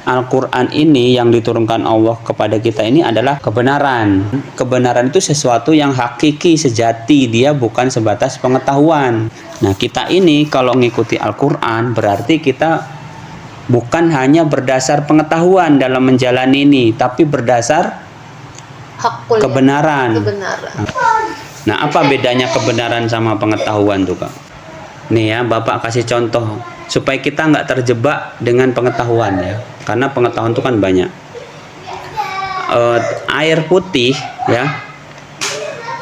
Al-Quran ini yang diturunkan Allah kepada kita ini adalah kebenaran. Kebenaran itu sesuatu yang hakiki, sejati, dia bukan sebatas pengetahuan. Nah, kita ini kalau mengikuti Al-Quran berarti kita bukan hanya berdasar pengetahuan dalam menjalani ini, tapi berdasar kebenaran. Nah, apa bedanya kebenaran sama pengetahuan tuh, Kak? Nih ya, Bapak kasih contoh supaya kita nggak terjebak dengan pengetahuan ya, karena pengetahuan itu kan banyak. Air putih ya,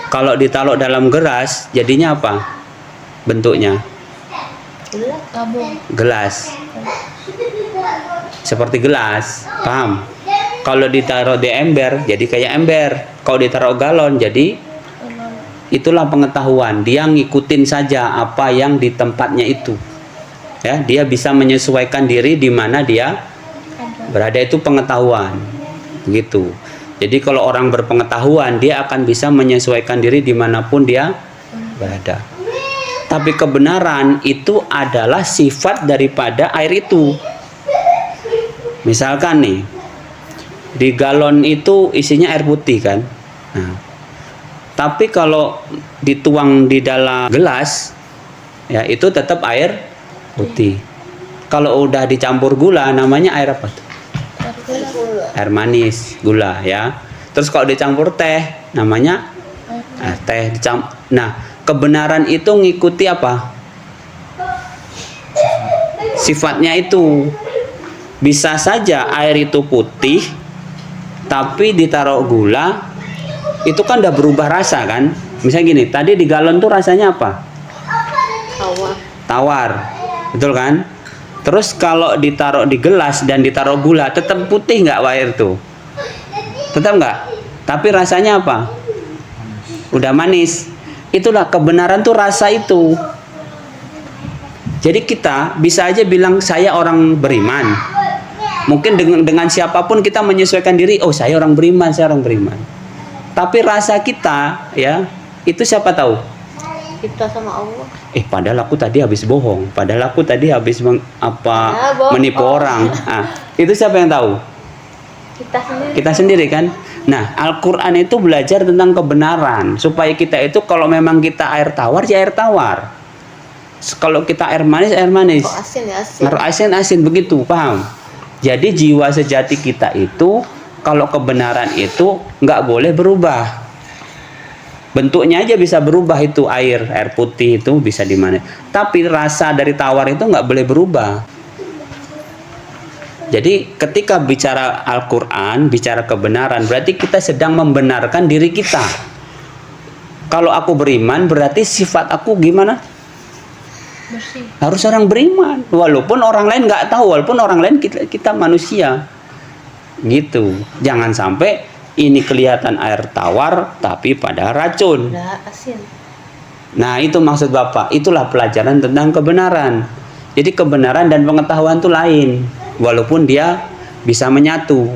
kalau ditaruh dalam gelas jadinya apa bentuknya? Gelas, seperti gelas, paham? Kalau ditaruh di ember jadi kayak ember, kalau ditaruh galon jadi, itulah pengetahuan. Dia ngikutin saja apa yang di tempatnya itu ya, dia bisa menyesuaikan diri di mana dia berada, itu pengetahuan gitu. Jadi kalau orang berpengetahuan dia akan bisa menyesuaikan diri dimanapun dia berada. Tapi kebenaran itu adalah sifat daripada air itu. Misalkan nih, di galon itu isinya air putih kan. Nah, tapi kalau dituang di dalam gelas, ya itu tetap air putih. Kalau udah dicampur gula, namanya air apa tuh? Air manis, gula ya. Terus kalau dicampur teh, namanya teh. Nah, kebenaran itu ngikuti apa? Sifatnya itu. Bisa saja air itu putih, tapi ditaruh gula, itu kan udah berubah rasa kan. Misalnya gini, tadi di galon tuh rasanya apa? Tawar, betul kan? Terus kalau ditaruh di gelas dan ditaruh gula, tetap putih nggak air tuh? Tetap nggak? Tapi rasanya apa? Udah manis. Itulah kebenaran tuh, rasa itu. Jadi kita bisa aja bilang saya orang beriman. Mungkin dengan siapapun kita menyesuaikan diri, oh saya orang beriman, saya orang beriman. Tapi rasa kita ya, itu siapa tahu? Kita sama Allah. Padahal aku tadi habis bohong, padahal aku tadi habis menipu orang. Nah, itu siapa yang tahu? Kita sendiri kan. Nah, Al-Quran itu belajar tentang kebenaran supaya kita itu kalau memang kita air tawar ya air tawar, kalau kita air manis air manis, asin begitu, paham? Jadi jiwa sejati kita itu kalau kebenaran itu nggak boleh berubah. Bentuknya aja bisa berubah, itu air putih itu bisa dimana, tapi rasa dari tawar itu nggak boleh berubah. Jadi ketika bicara Al-Quran, bicara kebenaran, berarti kita sedang membenarkan diri kita. Kalau aku beriman, berarti sifat aku gimana? Bersih. Harus orang beriman. Walaupun orang lain nggak tahu, walaupun orang lain kita manusia. Gitu. Jangan sampai ini kelihatan air tawar, tapi pada racun. Asin. Nah, itu maksud Bapak. Itulah pelajaran tentang kebenaran. Jadi kebenaran dan pengetahuan itu lain. Walaupun dia bisa menyatu.